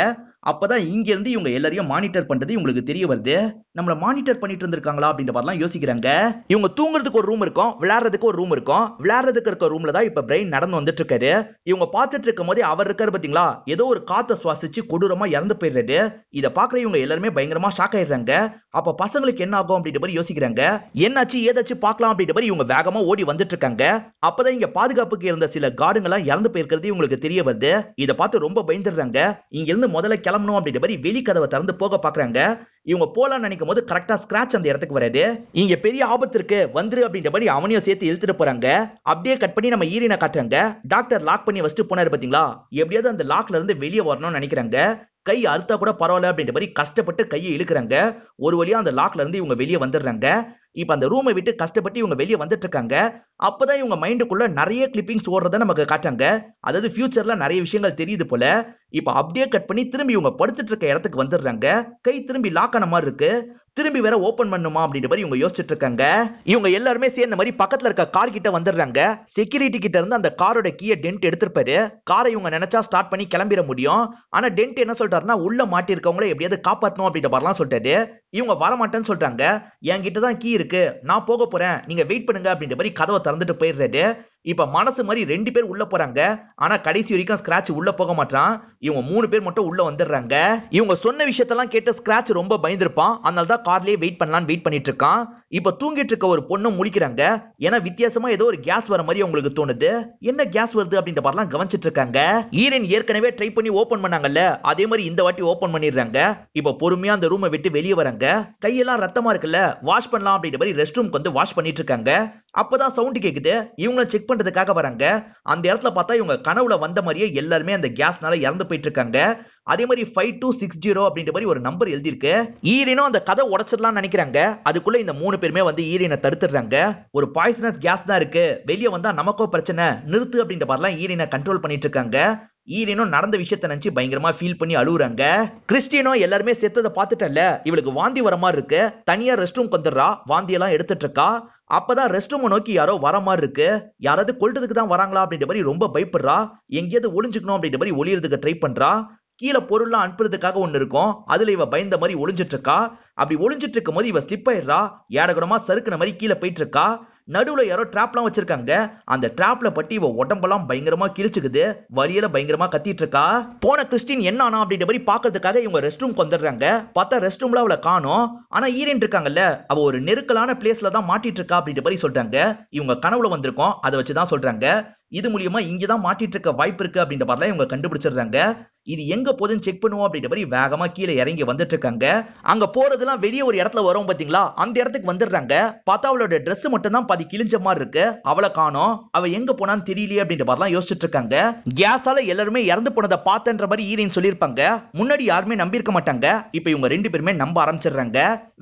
அப்பதான் இங்க இருந்து இவங்க எல்லாரையும் மானிட்டர் பண்றது இவங்களுக்கு தெரிய வருது. நம்மள மானிட்டர் பண்ணிட்டு இருந்திருக்காங்களா அப்படின்ற மாதிரிலாம் யோசிக்கிறாங்க. இவங்க தூங்குறதுக்கு ஒரு ரூம் இருக்கும், விளையாடுறதுக்கு ஒரு ரூம் இருக்கும். விளையாடுறதுக்கு இருக்க ரூம்ல தான் இப்ப பிரெயின் நடந்து வந்துட்டு இருக்காரு. இவங்க பார்த்துட்டு இருக்கும் போதே அவர் இருக்காரு பாத்தீங்களா, ஏதோ ஒரு காத்த சுவாசிச்சு கொடூரமா இறந்து போயிடுறாரு. இதை பாக்குற இவங்க எல்லாருமே பயங்கரமா ஷாக் ஆயிடுறாங்க. அப்ப பசங்களுக்கு என்ன ஆகும் அப்படின்ற மாதிரி யோசிக்கிறாங்க. என்னாச்சு ஏதாச்சும் பார்க்கலாம் அப்படின்ற மாதிரி இவங்க வேகமா ஓடி வந்துட்டு இருக்காங்க. அப்பதான் இங்க பாதுகாப்புக்கு இருந்த சில கார்டுங்கெல்லாம் இறந்து போயிருக்கிறது இவங்களுக்கு தெரிய வருது. இதை பார்த்து ரொம்ப பயந்துடுறாங்க. இங்க இருந்து முதல்ல கிளம்பணும் அப்படின்ற மாதிரி வெளி கதவை திறந்து போக பாக்குறாங்க. இவங்க போலாம் நினைக்கும் போது கரெக்டா ஸ்கிராட்ச் அந்த இடத்துக்கு வராது. இங்க பெரிய ஆபத்து இருக்கு வந்துரு அப்படின்ற மாதிரி அவனையும் சேர்த்து இழுத்துட்டு போறாங்க. அப்படியே கட் பண்ணி நம்ம ஈரினை காட்டுறாங்க. டாக்டர் லாக் பண்ணி வச்சுட்டு போனாரு பாத்தீங்களா, எப்படியாவது அந்த லாக்ல இருந்து வெளியே வரணும்னு நினைக்கிறாங்க. கை அறுத்தா கூட பரவாயில்ல அப்படின்ற மாதிரி கஷ்டப்பட்டு கையை இழுக்கிறாங்க. ஒரு வழியா அந்த லாக்ல இருந்து இவங்க வெளியே வந்துடுறாங்க. இப்ப அந்த ரூமை விட்டு கஷ்டப்பட்டு இவங்க வெளியே வந்துட்டு இருக்காங்க. அப்பதான் இவங்க மைண்டுக்குள்ள நிறைய கிளிப்பிங்ஸ் ஓடுறத நமக்கு காட்டுறாங்க. அதாவது ஃபியூச்சர்ல நிறைய விஷயங்கள் தெரியுது போல. இப்ப அப்படியே கட் பண்ணி திரும்பி இவங்க படுத்துட்டு இருக்க இடத்துக்கு வந்துடுறாங்க. கை திரும்பி லாக் ஆன மாதிரி இருக்கு. திரும்பி வேற ஓபன் பண்ணுமா அப்படின்ற மாதிரி இவங்க யோசிச்சுட்டு இருக்காங்க. இவங்க எல்லாருமே சேர்ந்த மாதிரி பக்கத்துல இருக்க கார் கிட்ட வந்துடுறாங்க. செக்யூரிட்டி கிட்ட இருந்து அந்த காரோட கீயை டென்ட் எடுத்திருப்பாரு. காரை இவங்க நினைச்சா ஸ்டார்ட் பண்ணி கிளம்பிட முடியும். ஆனா டென்ட் என்ன சொல்றாருன்னா, உள்ள மாட்டி இருக்கவங்கள எப்படியாவது காப்பாத்தணும் அப்படின்ற மாதிரிலாம் சொல்லிட்டாரு. இவங்க வரமாட்டேன்னு சொல்றாங்க. என்கிட்ட தான் கீ இருக்கு, நான் போக போறேன், நீங்க வெயிட் பண்ணுங்க அப்படின்ற மாதிரி கதவை திறந்துட்டு போயிடுறாரு. இப்ப மனசு மாதிரி 2 பேர் உள்ள போறாங்க. ஆனா கடைசி வரைக்கும் ஸ்கிராட்ச் உள்ள போக மாட்டான். இவங்க 3 பேர் மட்டும் உள்ள வந்துடுறாங்க. இவங்க சொன்ன விஷயத்தெல்லாம் கேட்டு ஸ்கிராட்ச் ரொம்ப பயந்துருப்பான். அதனால தான் கார்லயே வெயிட் பண்ணலாம்னு வெயிட் பண்ணிட்டு இருக்கான். இப்ப தூங்கிட்டு இருக்க ஒரு பொண்ணு முழிக்கிறாங்க. ஏன்னா வித்தியாசமா ஏதோ ஒரு கேஸ் வர மாதிரி உங்களுக்கு தோணுது. என்ன கேஸ் வருது அப்படின்ற மாதிரிலாம் கவனிச்சிட்டு இருக்காங்க. ஈரன் ஏற்கனவே ட்ரை பண்ணி ஓபன் பண்ணாங்கல்ல, அதே மாதிரி இந்த வாட்டி ஓபன் பண்ணிடுறாங்க. இப்ப பொறுமையா அந்த ரூமை விட்டு வெளியே வராங்க. கையெல்லாம் ரத்தமா இருக்குல்ல, வாஷ் பண்ணலாம் அப்படின்ற மாதிரி ரெஸ்ட் ரூம்க்கு வந்து வாஷ் பண்ணிட்டு இருக்காங்க. அப்பதான் சவுண்ட் கேக்குது. இவங்களும் செக் பண்றதுக்காக வராங்க. அந்த இடத்துல பார்த்தா இவங்க கனவுல வந்த மாதிரியே எல்லாருமே அந்த கேஸ்னால இறந்து போயிட்டு இருக்காங்க. அதே மாதிரி 5260 அப்படின்ற மாதிரி ஒரு நம்பர் எழுதி இருக்கு. ஈரனும் அந்த கதை உடைச்சிடலாம்னு நினைக்கிறாங்க. அதுக்குள்ள இந்த 3 பேருமே வந்து ஈரனை தடுத்துடுறாங்க. ஒரு பாய்சனஸ் கேஸ் தான் இருக்கு, வெளியே வந்தா நமக்கோ பிரச்சனை, நிறுத்து அப்படின்ற மாதிரிலாம் ஈரனை கண்ட்ரோல் பண்ணிட்டு இருக்காங்க. ஈரனும் நடந்த விஷயத்தை நினைச்சு பயங்கரமா ஃபீல் பண்ணி அழுகுறாங்க. கிறிஸ்டியனோ எல்லாருமே செத்ததை பார்த்துட்டல, இவளுக்கு வாந்தி வர மாதிரி இருக்கு, தனியா ரெஸ்ட் ரூம் வந்துடுறா, வாந்தி எல்லாம் எடுத்துட்டு இருக்கா. அப்பதான் ரெஸ்ட் ரூம் நோக்கி யாரோ வர மாதிரி இருக்கு. யாராவது கொல்றதுக்கு தான் வராங்களா அப்படின்ற மாதிரி ரொம்ப பயப்படுறா. எங்கேயாவது ஒளிஞ்சுக்கணும் அப்படின்ற மாதிரி ஒளியறதுக்கு ட்ரை பண்றா. கீழே பொருள்லாம் அனுப்புறதுக்காக ஒண்ணு இருக்கும், அதுல இவ பயந்த மாதிரி ஒளிஞ்சிட்டு இருக்கா. அப்படி ஒளிஞ்சிட்டு இருக்கும் போது இவ ஸ்லிப் ஆயிடுறா. ஏடகுடமா சறுக்குன மாதிரி கீழே போயிட்டு இருக்கா. நடுவுல யாரோ டிராப்லாம் வச்சிருக்காங்க. அந்த டிராப்ல பட்டி இவ உடம்பெல்லாம் பயங்கரமா கிழிச்சுக்குது. வலியில பயங்கரமா கத்திட்டு இருக்கா. போன கிறிஸ்டின் என்ன ஆனா அப்படின்ற மாதிரி பாக்குறதுக்காக இவங்க ரெஸ்ட் ரூம் வந்துடுறாங்க. பார்த்தா ரெஸ்ட் ரூம்ல அவளை காணோம். ஆனா ஈரன் இருக்காங்கல்ல, அவ ஒரு நெருக்கலான பிளேஸ்ல தான் மாட்டிட்டு இருக்கா அப்படின்ற மாதிரி சொல்றாங்க. இவங்க கனவுல வந்திருக்கோம், அதை வச்சுதான் சொல்றாங்க. இது மூலியமா இங்கதான் மாட்டிட்டு இருக்க வாய்ப்பு இருக்கு அப்படின்ற மாதிரிலாம் இவங்க கண்டுபிடிச்சிடுறாங்க. இது எங்க போகுதுன்னு செக் பண்ணுவோம் அப்படின்ற மாதிரி வேகமா கீழே இறங்கி வந்துட்டு இருக்காங்க. அங்க போறதெல்லாம் வெளியே ஒரு இடத்துல வரும் பாத்தீங்களா, அந்த இடத்துக்கு வந்துடுறாங்க. பார்த்தா அவளோட Dress மட்டும் தான் பாதி கிழிஞ்ச மாதிரி இருக்கு. அவளை காணோம், அவ எங்க போனான்னு தெரியலையே அப்படின்ற மாதிரிலாம் யோசிச்சுட்டு இருக்காங்க. கேஸால எல்லாருமே இறந்து போனதை பார்த்தன்ற மாதிரி ஈரின் சொல்லியிருப்பாங்க. முன்னாடி யாருமே நம்பி இருக்க மாட்டாங்க. இப்ப இவங்க ரெண்டு பேருமே நம்ப ஆரம்பிச்சிடுறாங்க.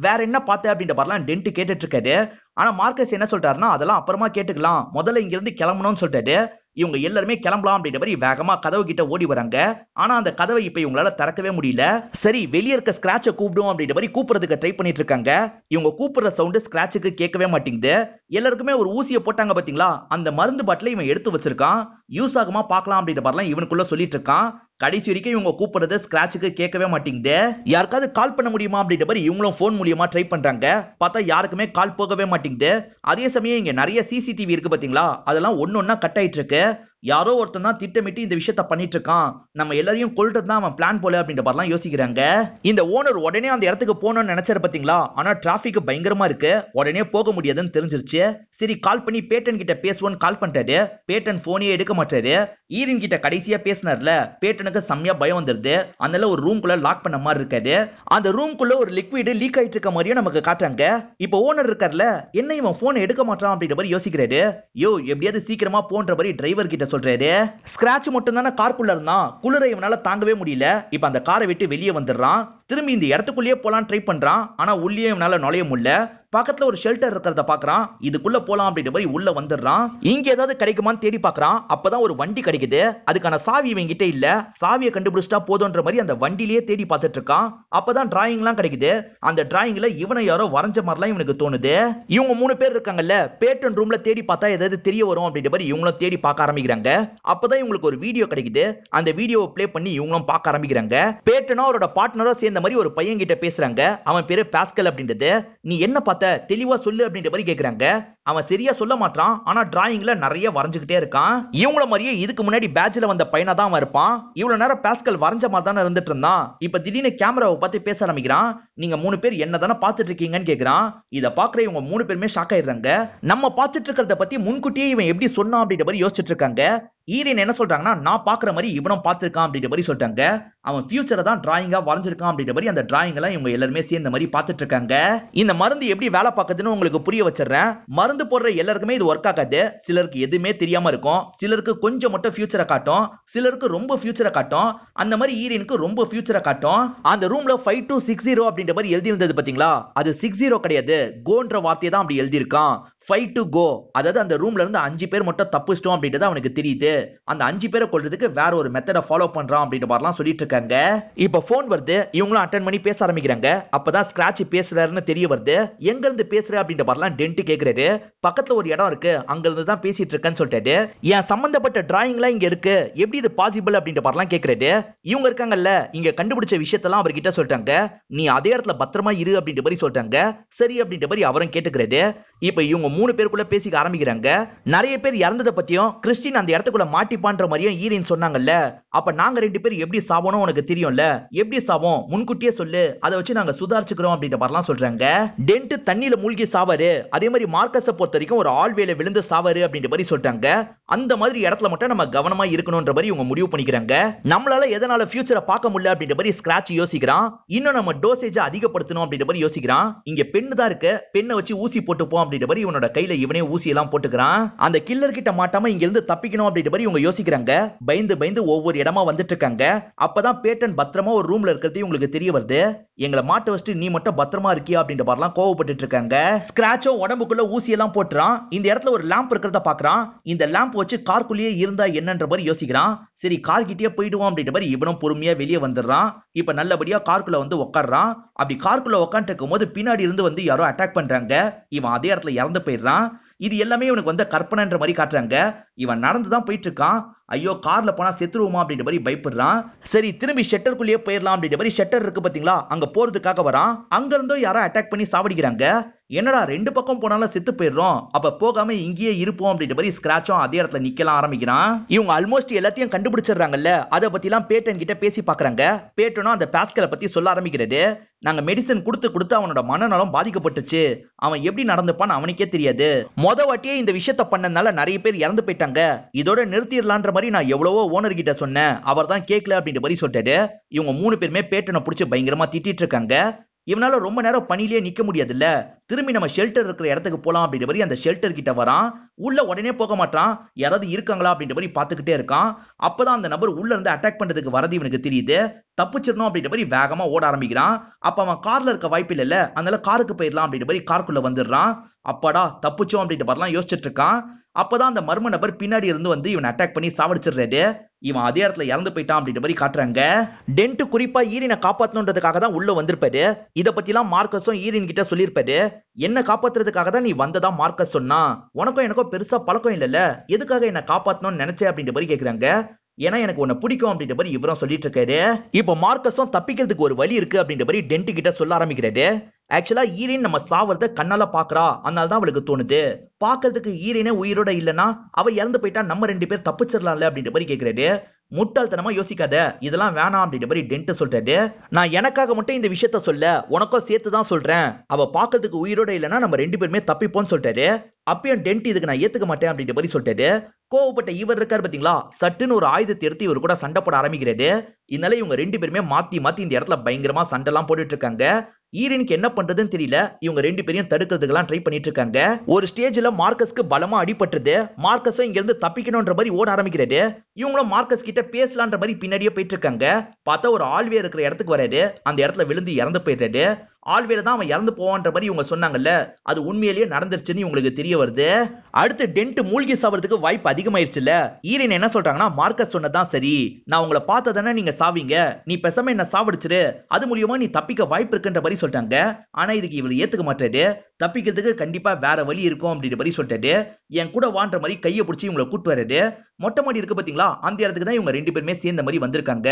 வேற என்ன பார்த்த அப்படின்ற மாதிரிலாம் டென்ட் கேட்டுட்டு இருக்காரு. ஆனா மார்க்கஸ் என்ன சொல்றாருன்னா, அதெல்லாம் அப்புறமா கேட்டுக்கலாம், முதல்ல இங்க இருந்து கிளம்பணும்னு சொல்லிட்டாரு. இவங்க எல்லாருமே கிளம்பலாம் அப்படின்ற மாதிரி வேகமா கதவு கிட்ட ஓடி வராங்க. ஆனா அந்த கதவை இப்ப இவங்களால திறக்கவே முடியல. சரி, வெளியே இருக்க ஸ்கிராட்சை கூப்பிடுவோம் அப்படின்ற மாதிரி கூப்பிடுறதுக்கு ட்ரை பண்ணிட்டு இருக்காங்க. இவங்க கூப்பிடுற சவுண்ட் ஸ்கிராட்சுக்கு கேட்கவே மாட்டேங்குது. எல்லாருக்குமே ஒரு ஊசியை போட்டாங்க பாத்தீங்களா, அந்த மருந்து பாட்டில இவன் எடுத்து வச்சிருக்கான். யூஸ் ஆகுமா பார்க்கலாம் அப்படின்ற மாதிரிலாம் இவனுக்குள்ள சொல்லிட்டு இருக்கான். கடைசி வரைக்கும் இவங்க கூப்பிடுறது ஸ்கிராட்சுக்கு கேட்கவே மாட்டேங்குது. யாருக்காவது கால் பண்ண முடியுமா அப்படின்ற மாதிரி இவங்களும் போன் மூலியமா ட்ரை பண்றாங்க. பார்த்தா யாருக்குமே கால் போகவே மாட்டேங்குது. அதே சமயம் இங்க நிறைய சிசிடிவி இருக்கு பாத்தீங்களா, அதெல்லாம் ஒன்னொன்னா கட் ஆயிட்டு இருக்கு. யாரோ ஒருத்தன் தான் திட்டமிட்டு இந்த விஷயத்த பண்ணிட்டு இருக்கான், நம்ம எல்லாரையும் கொல்றது தான் அவன் பிளான் போல அப்படின்ற மாதிரிலாம் யோசிக்கிறாங்க. இந்த ஓனர் உடனே அந்த இடத்துக்கு போகணும்னு நினைச்சாரு பாத்தீங்களா, ஆனா டிராபிக் பயங்கரமா இருக்கு, உடனே போக முடியாதுன்னு தெரிஞ்சிருச்சு. சரி, கால் பண்ணி பேட்டன் கிட்ட பேசுவோன்னு கால் பண்ணிட்டாரு. பேட்டன் போனே எடுக்க மாட்டாரு. ஈரின் கிட்ட கடைசியா பேசினார்ல, பேட்டனுக்கு செம்மையா பயம் வந்துருது. அதனால ஒரு ரூம்குள்ள லாக் பண்ண மாதிரி இருக்காரு. அந்த ரூம்குள்ள ஒரு லிக்விட் லீக் ஆயிட்டு இருக்க மாதிரியும் நமக்கு காட்டுறாங்க. இப்போ ஓனர் இருக்கார்ல, என்ன இவன் போன் எடுக்க மாட்டான் அப்படின்ற மாதிரி யோசிக்கிறாரு. யோ, எப்படியாவது சீக்கிரமா போன்ற மாதிரி டிரைவர் கிட்ட சொல்றாரு. ஸ்கிராட்ச் மட்டும் தானே காருக்குள்ள இருந்தான், குளிர இவனால தாங்கவே முடியல. இப்ப அந்த காரை விட்டு வெளியே வந்துடுறான். திரும்பி இந்த இடத்துக்குள்ளேயே போலான்னு ட்ரை பண்றான். ஆனா உள்ளே இவனால நுழைய முடியல. பக்கத்துல ஒரு ஷெல்டர் இருக்கிறத பாக்குறான். இதுக்குள்ள போலாம் அப்படின்ற மாதிரி உள்ள வந்துடுறான். இங்க ஏதாவது கிடைக்குமான்னு தேடி பாக்குறான். அப்பதான் ஒரு வண்டி கிடைக்குது. அதுக்கான சாவி இவன் கிட்ட இல்ல. சாவியை கண்டுபிடிச்சிட்டா போதுன்ற மாதிரி அந்த வண்டிலேயே தேடி பார்த்துட்டு இருக்கான். அப்பதான் டிராயிங் எல்லாம் கிடைக்குது. அந்த டிராயிங்ல இவனை யாரோ வரைஞ்ச மாதிரிலாம் இவனுக்கு தோணுது. இவங்க 3 பேர் இருக்காங்கல்ல, பேட்டன் ரூம்ல தேடி பார்த்தா ஏதாவது தெரிய வரும் அப்படின்ற மாதிரி இவங்களும் தேடி பார்க்க ஆரம்பிக்கிறாங்க. அப்பதான் இவங்களுக்கு ஒரு வீடியோ கிடைக்குது. அந்த வீடியோவை பிளே பண்ணி இவங்களும் பார்க்க ஆரம்பிக்கிறாங்க. பேட்டனோ அவரோட பார்ட்னரோ சேர்ந்த மாதிரி ஒரு பையன் கிட்ட பேசுறாங்க. அவன் பேரு பாஸ்கல் அப்படின்றது. நீ என்ன பார்த்த, தெளிவா சொல்லு அப்படின்ற மாதிரி கேக்குறாங்க. அவன் சரியா சொல்ல மாட்டான். ஆனா டிராயிங்ல நிறைய வரைஞ்சுக்கிட்டே இருக்கான். இவங்கள மாதிரியே இதுக்கு முன்னாடி பேட்ச்ல வந்த பையனா தான் அவன் இருப்பான். இவ்வளவு நேரம் பாஸ்கல் வரைஞ்ச மாதிரி தானே இருந்துட்டு இருந்தான். இப்ப திடீர்னு கேமராவை பார்த்து பேச ஆரம்பிக்கிறான். நீங்க 3 பேர் என்ன தானே பார்த்துட்டு இருக்கீங்கன்னு கேக்குறான். இத பாக்குற இவங்க 3 பேருமே ஷாக் ஆயிடுறாங்க. நம்ம பார்த்துட்டு இருக்கிறத பத்தி முன்கூட்டியே இவன் எப்படி சொன்னான் அப்படின்ற மாதிரி யோசிச்சுட்டு இருக்காங்க. ஈரின் என்ன சொல்றாங்கன்னா, நான் பாக்குற மாதிரி இவனும் பார்த்திருக்கான் அப்படின்ற மாதிரி சொல்றாங்க. அவன் ஃபியூச்சரை தான் டிராயிங்கா வரைஞ்சிருக்கான் அப்படின்ற மாதிரி அந்த டிராயிங் எல்லாம் இவங்க எல்லாருமே சேர்ந்த மாதிரி பார்த்துட்டு இருக்காங்க. இந்த மருந்து எப்படி வேலை பார்க்குதுன்னு உங்களுக்கு புரிய வச்சிடுறேன். மருந்து போடுற எல்லாருக்குமே இது ஒர்க் ஆகாது. சிலருக்கு எதுவுமே தெரியாம இருக்கும். சிலருக்கு கொஞ்சம் மட்டும் ஃபியூச்சரை காட்டும். சிலருக்கு ரொம்ப ஃபியூச்சரை காட்டும். அந்த மாதிரி ஈரினுக்கு ரொம்ப ஃபியூச்சரை காட்டும். அந்த ரூம்ல 5260 அப்படின்ற மாதிரி எழுதி இருந்தது பாத்தீங்களா, அது 60 கிடையாது, கோன்ற வார்த்தையை தான் அப்படி எழுதியிருக்கான். 5 to go, அதாவது அந்த ரூம்ல இருந்து 5 பேர் மட்டும் தப்பிச்சிட்டோம் அப்படின்றது அவனுக்கு தெரியுது. அந்த 5 பேரை கொல்றதுக்கு வேற ஒரு மெத்தட ஃபாலோ பண்றான் அப்படின்ற மாதிரிலாம் சொல்லிட்டு இருக்காங்க. இப்ப போன் வருது. இவங்களும் அட்டன் பண்ணி பேச ஆரம்பிக்கிறாங்க. அப்பதான் ஸ்கிராட்ச் பேசுறாருன்னு தெரிய வருது. எங்க இருந்து பேசுற அப்படின்ற மாதிரிலாம் டென்ட் கேக்குறாரு. பக்கத்துல ஒரு இடம் இருக்கு, அங்க இருந்து தான் பேசிட்டு இருக்கேன்னு சொல்லிட்டாரு. என் சம்பந்தப்பட்ட டிராயிங்லாம் இங்க இருக்கு, எப்படி இது பாசிபிள் அப்படின்ற மாதிரிலாம் கேக்குறாரு. இவங்க இருக்காங்கல்ல, இங்க கண்டுபிடிச்ச விஷயத்தெல்லாம் அவர்கிட்ட சொல்லிட்டாங்க. நீ அதே இடத்துல பத்திரமா இரு அப்படின்ற மாதிரி சொல்லிட்டாங்க. சரி அப்படின்ற மாதிரி அவரும் கேட்டுக்கிறாரு. இப்ப இவங்க 3 பேருக்குள்ள பேசிக்க ஆரம்பிக்கிறாங்க. நிறைய பேர் இறந்ததை பத்தியும் கிறிஸ்டின் அந்த இடத்துக்குள்ள மாட்டிப்பான்ற மாதிரியும் ஈரின் சொன்னாங்கல்ல. அப்ப நாங்க 2 பேர் எப்படி சாவோன்னு உனக்கு தெரியும்ல, எப்படி சாவோம் முன்கூட்டியே சொல்லு, அதை வச்சு நாங்க சுதாரிச்சுக்கிறோம் அப்படின்ற மாதிரிலாம் சொல்றாங்க. டென்ட் தண்ணியில மூழ்கி சாவாரு, அதே மாதிரி மார்க்கஸை பொறுத்த வரைக்கும் ஒரு ஆழ்வேல விழுந்து சாவாரு அப்படின்ற மாதிரி சொல்றாங்க. அந்த மாதிரி இடத்துல மட்டும் நம்ம கவனமா இருக்கணும்ன்ற மாதிரி இவங்க முடிவு பண்ணிக்கிறாங்க. நம்மளால எதனால ஃபியூச்சரை பார்க்க முடியல அப்படின்ற மாதிரி ஸ்கிராட்ச் யோசிக்கிறான். இன்னும் நம்ம டோசேஜ் அதிகப்படுத்தணும் அப்படின்ற மாதிரி யோசிக்கிறான். இங்க பெண்ணு தான் இருக்கு, பெண்ணை வச்சு ஊசி போட்டுப்போம் அப்படின்ற மாதிரி இவனோட கையில இவனே ஊசி எல்லாம் போட்டுக்கிறான். அந்த கில்லர் கிட்ட மாட்டாம இங்க இருந்து தப்பிக்கணும் அப்படின்ற மாதிரி இவங்க யோசிக்கிறாங்க. பயந்து பயந்து ஒவ்வொரு இடமா வந்துட்டு இருக்காங்க. அப்பதான் பேட்டன் பத்திரமா ஒரு ரூம்ல இருக்கிறது உங்களுக்கு தெரிய வருது. எங்களை மாட்ட வச்சுட்டு நீ மட்டும் பத்திரமா இருக்கியா அப்படின்ற மாதிரிலாம் கோவப்பட்டு இருக்காங்க. ஸ்கிராட்சோ உடம்புக்குள்ள ஊசி எல்லாம் போட்டுறான். இந்த இடத்துல ஒரு லேம்ப் இருக்கிறத பாக்குறான். இந்த லேம்ப் வச்சு கார்க்குள்ளேயே இருந்தா என்னன்ற மாதிரி யோசிக்கிறான். சரி, கார் கிட்டே போயிடுவோம் அப்படின்ற மாதிரி இவனும் பொறுமையா வெளியே வந்துடுறான். இப்ப நல்லபடியா கார்க்குள்ள வந்து உட்காடுறான். அப்படி கார்க்குள்ள உட்காந்துட்டு இருக்கும் போது பின்னாடி இருந்து வந்து யாரோ அட்டாக் பண்றாங்க. இவன் அதே இடத்துல இறந்து போயிடுறான். இது எல்லாமே இவனுக்கு வந்து கற்பனைன்ற மாதிரி காட்டுறாங்க. இவன் நடந்துதான் போயிட்டு இருக்கான். ஐயோ, கார்ல போனா செத்துருவோமா அப்படின்ற மாதிரி பயப்படுறான். சரி, திரும்பி ஷட்டருக்குள்ளேயே போயிடலாம் அப்படின்ற மாதிரி ஷட்டர் இருக்கு பாத்தீங்களா, அங்க போறதுக்காக வரான். அங்க இருந்தோ யாரோ அட்டாக் பண்ணி சாவடிக்கிறாங்க. என்னடா ரெண்டு பக்கம் போனாலும் செத்து போயிடுறோம், அப்ப போகாம இங்கேயே இருப்போம் அப்படின்ற மாதிரி ஸ்கிராச்சும் அதே இடத்துல நிக்கலாம் ஆரம்பிக்கிறான். இவங்க ஆல்மோஸ்ட் எல்லாத்தையும் கண்டுபிடிச்சிடுறாங்கல்ல, அதை பத்தி எல்லாம் பேட்டன் கிட்ட பேசி பாக்குறாங்க. பேட்டனும் அந்த பாஸ்கலை பத்தி சொல்ல ஆரம்பிக்கிறது. நாங்க மெடிசன் கொடுத்து கொடுத்து அவனோட மனநலம் பாதிக்கப்பட்டுச்சு, அவன் எப்படி நடந்துப்பான்னு அவனுக்கே தெரியாது, மொத வாட்டியே இந்த விஷயத்த பண்ணனால நிறைய பேர் இறந்து போயிட்டாங்க, இதோட நிறுத்திடலான்ற மாதிரி நான் எவ்வளவோ ஓனர் கிட்ட சொன்னேன், அவர் தான் கேட்கல அப்படின்ற மாதிரி சொல்லிட்டாரு. இவங்க 3 பேருமே பேட்டனை பிடிச்சி பயங்கரமா திட்டிட்டு இருக்காங்க. இவனால ரொம்ப நேரம் பணியிலேயே நிக்க முடியாதுல்ல, திரும்பி நம்ம ஷெல்டர் இருக்கிற இடத்துக்கு போலாம் அப்படின்ற மாதிரி அந்த ஷெல்டர் கிட்ட வரான். உள்ள உடனே போக மாட்டான், யாராவது இருக்காங்களா அப்படின்ற மாதிரி பார்த்துக்கிட்டே இருக்கான். அப்பதான் அந்த நபர் உள்ள இருந்து அட்டாக் பண்றதுக்கு வரது இவனுக்கு தெரியுது. தப்பிச்சிடணும் அப்படின்ற மாதிரி வேகமா ஓட ஆரம்பிக்கிறான். அப்ப அவன் கார்ல இருக்க வாய்ப்பு இல்ல, அதனால காருக்கு போயிடலாம் அப்படின்ற மாதிரி காருக்குள்ள வந்துடுறான். அப்பாடா தப்பிச்சோம் அப்படின்ற மாதிரிலாம் யோசிச்சுட்டு இருக்கான். அப்பதான் அந்த மர்ம நபர் பின்னாடி இருந்து வந்து இவன் அட்டாக் பண்ணி சாவடிச்சிடுறாரு. இவன் அதே இடத்துல இறந்து போயிட்டான் அப்படின்ற மாதிரி காட்டுறாங்க. டென்ட் குறிப்பா ஈரினை காப்பாத்தணுன்றதுக்காக தான் உள்ள வந்திருப்பாரு. இத பத்தி எல்லாம் மார்க்கஸும் ஈரின் கிட்ட சொல்லியிருப்பாரு. என்ன காப்பாத்துறதுக்காக தான் நீ வந்ததா மார்க்கஸ் சொன்னா, உனக்கும் எனக்கும் பெருசா பழக்கம் இல்லல்ல, எதுக்காக என்ன காப்பாத்தணும்னு நினைச்சே அப்படின்ற மாதிரி கேக்குறாங்க. ஏன்னா எனக்கு உன்னை பிடிக்கும் அப்படின்ற மாதிரி இவரும் சொல்லிட்டு இருக்காரு. இப்ப மார்க்கஸும் தப்பிக்கிறதுக்கு ஒரு வழி இருக்கு அப்படின்ற மாதிரி டென்ட் கிட்ட சொல்ல ஆரம்பிக்கிறாரு. ஆக்சுவலா ஈரின் நம்ம சாவறத கண்ணால பாக்குறா, அதனாலதான் அவளுக்கு தோணுது, பாக்குறதுக்கு ஈரினே உயிரோட இல்லனா அவ இறந்து போயிட்டா நம்ம 2 பேர் தப்பிச்சிடலாம்ல அப்படின்ற மாதிரி கேக்குறாரு. முட்டாள்தனமா யோசிக்காத, இதெல்லாம் வேணாம் அப்படின்ற மாதிரி டென்ட் சொல்றாரு. நான் எனக்காக மட்டும் இந்த விஷயத்த சொல்ல, உனக்கும் சேர்த்து தான் சொல்றேன், அவ பாக்கிறதுக்கு உயிரோட இல்லனா நம்ம 2 பேருமே தப்பிப்போம்னு சொல்றாரு. அப்பயும் டென்ட் இதுக்கு நான் ஏத்துக்க மாட்டேன் அப்படின்ற மாதிரி சொல்றாரு. கோவப்பட்ட இவர் இருக்காரு பாத்தீங்களா, சட்டுன்னு ஒரு ஆயுதத்தை எடுத்து இவர் கூட சண்டை போட ஆரம்பிக்கிறாரு. இதனால இவங்க 2 பேருமே மாத்தி மாத்தி இந்த இடத்துல பயங்கரமா சண்டை எல்லாம் போட்டுட்டு இருக்காங்க. ஈரினுக்கு என்ன பண்றதுன்னு தெரியல, இவங்க 2 பேரையும் தடுக்கிறதுக்கெல்லாம் ட்ரை பண்ணிட்டு இருக்காங்க. ஒரு ஸ்டேஜ்ல மார்க்கஸ்க்கு பலமா அடிபட்டுது. மார்க்கஸும் இங்க இருந்து தப்பிக்கணும்ன்ற மாதிரி ஓட ஆரம்பிக்கிறாரு. இவங்களும் மார்க்கஸ் கிட்ட பேசலான்ற மாதிரி பின்னாடியே போயிட்டு இருக்காங்க. பார்த்தா ஒரு ஆள்வே இருக்கிற இடத்துக்கு வராரு. அந்த இடத்துல விழுந்து இறந்து போயிடுறாரு. ஆள்வேல தான் அவன் இறந்து போவான்ற மாதிரி இவங்க சொன்னாங்கல்ல, அது உண்மையிலேயே நடந்துருச்சுன்னு இவங்களுக்கு தெரிய வருது. அடுத்து டென்ட் மூழ்கி சாவறதுக்கு வாய்ப்பு அதிகமாயிருச்சுல. ஈரின் என்ன சொல்றாங்கன்னா, மார்க்கஸ் சொன்னதான் சரி, நான் உங்களை பார்த்ததானே நீங்க சாவீங்க, நீ பேசாம என்ன சாவடிச்சிரு, அது மூலியமா நீ தப்பிக்க வாய்ப்பு இருக்குன்ற மாதிரி சொல்லிட்டாங்க. ஆனா இதுக்கு இவர் ஏத்துக்க மாட்டாரு. தப்பிக்கிறதுக்கு கண்டிப்பா வேற வழி இருக்கும் அப்படின்ற மாதிரி சொல்லிட்டாரு. என் கூட வான்ற மாதிரி கையை பிடிச்சி இவங்களை கூட்டு வர்றாரு. மொட்டை மாடி இருக்கு பாத்தீங்களா, அந்த இடத்துக்கு தான் இவங்க 2 பேருமே சேர்ந்த மாதிரி வந்திருக்காங்க.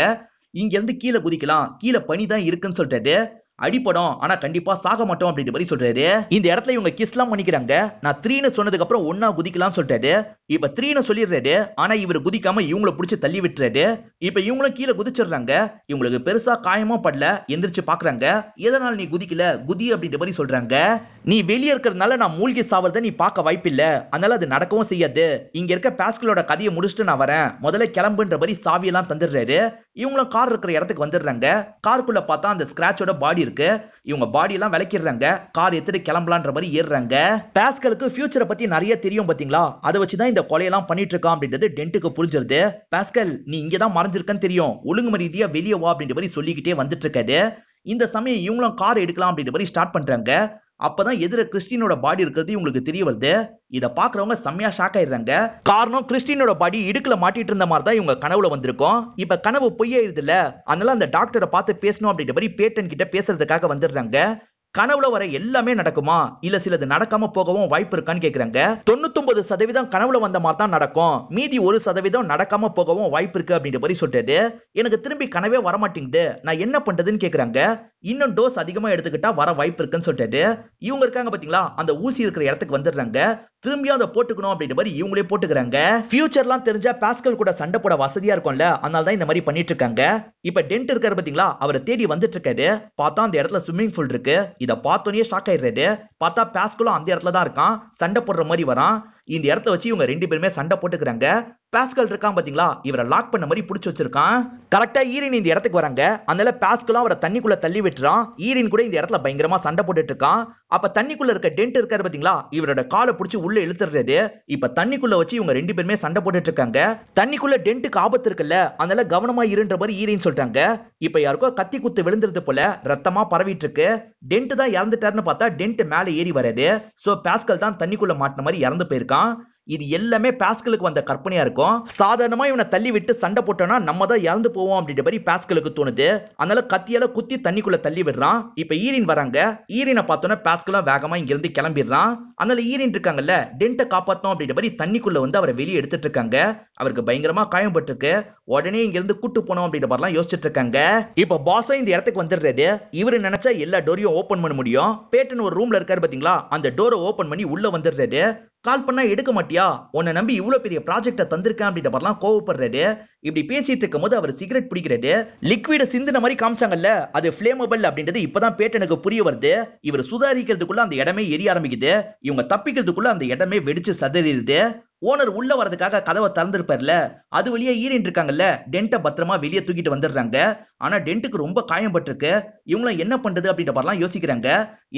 இங்க இருந்து கீழே குதிக்கலாம், கீழே பனி தான் இருக்குன்னு சொல்லிட்டாரு. அடிப்படும், ஆனா கண்டிப்பா சாக மாட்டோம் அப்படின்ற மாதிரி சொல்றாரு. இந்த இடத்துல இவங்க கிஸ்லாம் பண்ணிக்கிறாங்க. நான் 3ன்னு சொன்னதுக்கு அப்புறம் ஒன்னா குதிக்கலாம் சொல்லிட்டாரு. இப்ப 3ன்னு சொல்லிடுறாரு. ஆனா இவர் குதிக்காம இவங்கள பிடிச்சி தள்ளி விட்டுறாரு. இப்ப இவங்களும் கீழே குதிச்சிடுறாங்க. இவங்களுக்கு பெருசா காயமும் படல. எந்திரிச்சு பாக்குறாங்க. எதனால நீ குதிக்கல, குதி அப்படின்ற மாதிரி சொல்றாங்க. நீ வெளியே இருக்கிறதுனால நான் மூழ்கி சாவறத நீ பார்க்க வாய்ப்பு இல்ல, அதனால அது நடக்கவும் செய்யாது. இங்க இருக்க பாஸ்கலோட கதையை முடிச்சுட்டு நான் வரேன், முதல்ல கிளம்புன்ற மாதிரி சாவியெல்லாம் தந்துடுறாரு. இவங்களும் கார் இருக்கிற இடத்துக்கு வந்துடுறாங்க. காருக்குள்ள பார்த்தா அந்த ஸ்கிராச்சோட பாடி இருக்கு. இவங்க பாடி எல்லாம் விளக்கிடுறாங்க. கார் எடுத்துட்டு கிளம்பலான்ற மாதிரி ஏறுறாங்க. பாஸ்கலுக்கு ஃபியூச்சரை பத்தி நிறைய தெரியும் பாத்தீங்களா, அதை வச்சுதான் இந்த கொலையெல்லாம் பண்ணிட்டு இருக்கான் அப்படின்றது டென்ட்டுக்கு புரிஞ்சிருது. பாஸ்கல் நீ இங்கதான் மறைஞ்சிருக்கன்னு தெரியும், ஒழுங்கு ரீதியா வெளியே வா அப்படின்ற மாதிரி சொல்லிக்கிட்டே வந்துட்டு இருக்காரு. இந்த சமயம் இவங்களும் கார் எடுக்கலாம் அப்படின்ற மாதிரி ஸ்டார்ட் பண்றாங்க. அப்பதான் எதிர கிறிஸ்டினோட பாடி இருக்கிறது இவங்களுக்கு தெரிய வருது. இத பாக்குறவங்க செம்மையா ஷாக் ஆயிடுறாங்க. காரணம் கிறிஸ்டினோட பாடி இடுக்குல மாட்டிட்டு இருந்த மாதிரி தான் இவங்க கனவுல வந்திருக்கும். இப்ப கனவு பொய்யாயிருது இல்ல, அதனால அந்த டாக்டரை பார்த்து பேசணும் அப்படின்ற மாதிரி பேட்டன் கிட்ட பேசுறதுக்காக வந்துடுறாங்க. கனவுல வர எல்லாமே நடக்குமா, இல்ல சிலது நடக்காம போகவும் வாய்ப்பு இருக்கான்னு கேக்குறாங்க. 99% கனவுல வந்த மாதிரி தான் நடக்கும், மீதி 1% நடக்காம போகவும் வாய்ப்பு இருக்கு அப்படின்ற மாதிரி சொல்லிட்டு, எனக்கு திரும்பி கனவே வரமாட்டேங்குது, நான் என்ன பண்றதுன்னு கேக்குறாங்க. இன்னும் டோஸ் அதிகமா எடுத்துக்கிட்டா வர வாய்ப்பு இருக்குன்னு சொல்லிட்டு இவங்க இருக்காங்க பாத்தீங்களா, அந்த ஊசி இருக்கிற இடத்துக்கு வந்துடுறாங்க. திரும்பியும் அதை போட்டுக்கணும் அப்படின்ற மாதிரி இவங்களே போட்டுக்கிறாங்க. ஃபியூச்சர்லாம் தெரிஞ்சா பாஸ்கல் கூட சண்டை போட வசதியா இருக்கும்ல, அதனால தான் இந்த மாதிரி பண்ணிட்டு இருக்காங்க. இப்ப டென்ட் இருக்காரு பாத்தீங்களா, அவரை தேடி வந்துட்டு இருக்காரு. பார்த்தா அந்த இடத்துல ஸ்விம்மிங் பூல் இருக்கு. இத பார்த்தோன்னே ஷாக் ஆயிடுறாரு. பார்த்தா பாஸ்கலும் அந்த இடத்துல தான் இருக்கான். சண்டை போடுற மாதிரி வரான். இந்த இடத்த வச்சு இவங்க 2 பேருமே சண்டை போட்டுக்கிறாங்க. பாஸ்கல் இருக்கான் பாத்தீங்களா, இவரை லாக் பண்ண மாதிரி பிடிச்சு வச்சிருக்கான். கரெக்டா ஈரின் இந்த இடத்துக்கு வராங்க. அதனால பாஸ்கலும் அவரை தண்ணிக்குள்ள தள்ளி விட்டுறான். ஈரின் கூட இந்த இடத்துல பயங்கரமா சண்டை போட்டுட்டு இருக்கான். அப்ப தண்ணிக்குள்ள இருக்க டென்ட் இருக்காரு பாத்தீங்களா, இவரோட காலை பிடிச்சி உள்ள இழுத்துறாரு. இப்ப தண்ணிக்குள்ள வச்சு இவங்க 2 பேருமே சண்டை போட்டுட்டு இருக்காங்க. தண்ணிக்குள்ள டென்ட்டுக்கு ஆபத்து இருக்குல்ல, அதனால கவனமா இருன்ற மாதிரி ஈரின் சொல்றாங்க. இப்ப யாருக்கோ கத்தி குத்து விழுந்துறது போல ரத்தமா பரவிட்டு இருக்கு. டென்ட் தான் இறந்துட்டாருன்னு பார்த்தா டென்ட் மேல ஏறி வராது. சோ பாஸ்கல் தான் தண்ணிக்குள்ள மாட்டின மாதிரி இறந்து போயிருக்கான். இது எல்லாமே பாஸ்கலுக்கு வந்த கற்பனையா இருக்கும். சாதாரணமா இவனை தள்ளி விட்டு சண்டை போட்டோம்னா நம்ம தான் இறந்து போவோம் அப்படின்ற மாதிரி பாஸ்கலுக்கு தோணுது. அதனால கத்தியால குத்தி தண்ணிக்குள்ள தள்ளி விடுறான். இப்ப ஈரின் வராங்க. ஈரினை பார்த்தோன்னா பாஸ்கலும் வேகமா இங்க இருந்து கிளம்பிடுறான். அதனால ஈரின் இருக்காங்கல்ல, டென்ட்டை காப்பாத்தணும் அப்படின்ற மாதிரி தண்ணிக்குள்ள வந்து அவரை வெளியே எடுத்துட்டு இருக்காங்க. அவருக்கு பயங்கரமா காயம்பட்டிருக்கு. உடனே இங்க இருந்து கூட்டு போனோம் அப்படின்ற மாதிரிலாம் யோசிச்சுட்டு இருக்காங்க. இப்ப பாஸும் இந்த இடத்துக்கு வந்துடுறாரு. இவரு நினைச்சா எல்லா டோரையும் ஓபன் பண்ண முடியும். பேட்டன் ஒரு ரூம்ல இருக்காரு பாத்தீங்களா, அந்த டோரை ஓபன் பண்ணி உள்ள வந்துடுறாரு. கால் பண்ணா எடுக்க மாட்டியா, உன்னை நம்பி இவ்வளவு பெரிய ப்ராஜெக்ட தந்திருக்கேன் அப்படின்ற மாதிரிலாம் கோவப்படுறாரு. இப்படி பேசிட்டு இருக்கும் போது அவர் சிகரெட் பிடிக்கிறாரு. லிக்விட சிந்தின மாதிரி காமிச்சாங்கல்ல, அது ஃபிளேமபிள் அப்படின்றது இப்பதான் பேட்டனுக்கு புரிய வருது. இவர் சுதாரிக்கிறதுக்குள்ள அந்த இடமே எரிய ஆரம்பிக்குது. இவங்க தப்பிக்கிறதுக்குள்ள அந்த இடமே வெடிச்சு சதறிடுது. ஓனர் உள்ள வரதுக்காக கதவை திறந்திருப்பார்ல, அது வழியா ஈரின் இருக்காங்கல்ல, டென்ட்டை பத்திரமா வெளியே தூக்கிட்டு வந்துடுறாங்க. ஆனா டென்ட்டுக்கு ரொம்ப காயம்பட்டிருக்கு. இவங்களும் என்ன பண்றது அப்படின்ற மாதிரிலாம் யோசிக்கிறாங்க.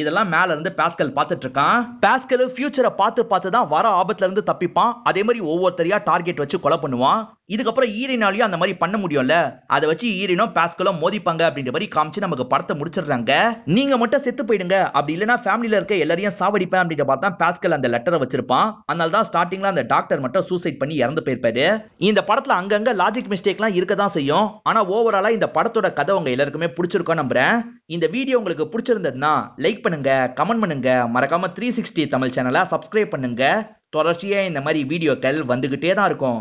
இதெல்லாம் மேல இருந்து பாஸ்கல் பார்த்துட்டு இருக்கான். பாஸ்கல் ஃபியூச்சரை பார்த்து தான் வர ஆபத்துல இருந்து தப்பிப்பான். அதே மாதிரி ஒவ்வொருத்தரையா டார்கெட் வச்சு கொலை பண்ணுவான். இதுக்கப்புறம் ஈரினாலையும் அந்த மாதிரி பண்ண முடியும்ல, அதை வச்சு ஈரினும் பாஸ்கலும் மோதிப்பாங்க அப்படின்ற மாதிரி காமிச்சு நமக்கு படத்தை முடிச்சிடுறாங்க. நீங்க மட்டும் செத்து போயிடுங்க, அப்படி இல்லைன்னா ஃபேமிலியில இருக்க எல்லாரையும் சாவடிப்பேன் அப்படின்ற மாதிரி தான் பாஸ்கல் அந்த லெட்டரை வச்சிருப்பான். அதனால தான் ஸ்டார்டிங்ல அந்த டாக்டர் மட்டும் சூசைட் பண்ணி இறந்து போயிருப்பாரு. இந்த படத்துல அங்கங்க லாஜிக் மிஸ்டேக்லாம் இருக்க தான் செய்யும். ஆனா ஓவராலா இந்த படத்தோட கதை உங்க எல்லாருக்குமே பிடிச்சிருக்கும் நம்புறேன். இந்த வீடியோ உங்களுக்கு பிடிச்சிருந்ததுன்னா லைக் பண்ணுங்க, கமெண்ட் பண்ணுங்க, மறக்காம 360 தமிழ் சேனலை சப்ஸ்கிரைப் பண்ணுங்க. தொடர்ச்சியா இந்த மாதிரி வீடியோக்கள் வந்துகிட்டே தான் இருக்கும்.